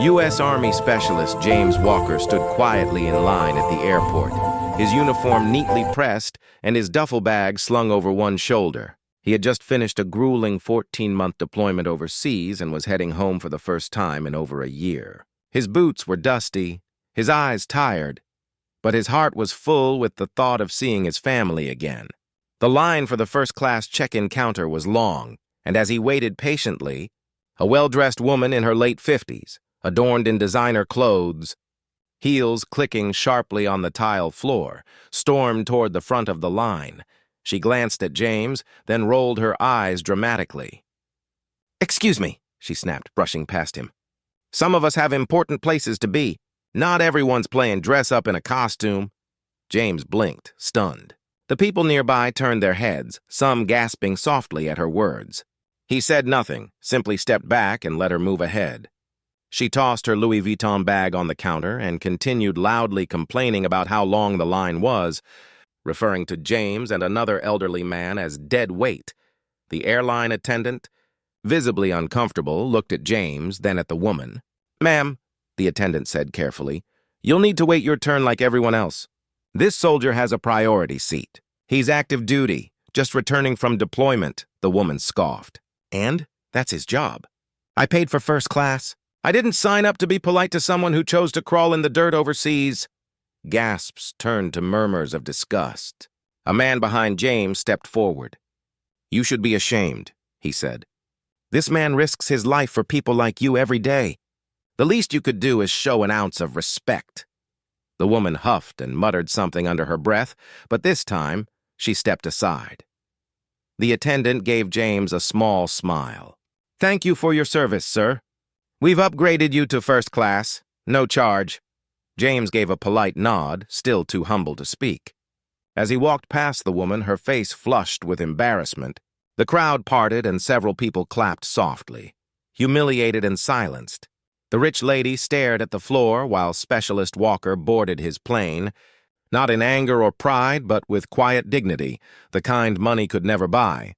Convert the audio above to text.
U.S. Army Specialist James Walker stood quietly in line at the airport, his uniform neatly pressed and his duffel bag slung over one shoulder. He had just finished a grueling 14-month deployment overseas and was heading home for the first time in over a year. His boots were dusty, his eyes tired, but his heart was full with the thought of seeing his family again. The line for the first-class check-in counter was long, and as he waited patiently, a well-dressed woman in her late 50s, adorned in designer clothes, heels clicking sharply on the tile floor, stormed toward the front of the line. She glanced at James, then rolled her eyes dramatically. "Excuse me," she snapped, brushing past him. "Some of us have important places to be. Not everyone's playing dress-up in a costume." James blinked, stunned. The people nearby turned their heads, some gasping softly at her words. He said nothing, simply stepped back and let her move ahead. She tossed her Louis Vuitton bag on the counter and continued loudly complaining about how long the line was, referring to James and another elderly man as dead weight. The airline attendant, visibly uncomfortable, looked at James, then at the woman. "Ma'am," the attendant said carefully, "you'll need to wait your turn like everyone else. This soldier has a priority seat. He's active duty, just returning from deployment," the woman scoffed. "And? That's his job. I paid for first class. I didn't sign up to be polite to someone who chose to crawl in the dirt overseas." Gasps turned to murmurs of disgust. A man behind James stepped forward. "You should be ashamed," he said. "This man risks his life for people like you every day. The least you could do is show an ounce of respect." The woman huffed and muttered something under her breath, but this time she stepped aside. The attendant gave James a small smile. "Thank you for your service, sir. We've upgraded you to first class. No charge." James gave a polite nod, still too humble to speak. As he walked past the woman, her face flushed with embarrassment. The crowd parted and several people clapped softly, humiliated and silenced. The rich lady stared at the floor while Specialist Walker boarded his plane, not in anger or pride, but with quiet dignity, the kind money could never buy.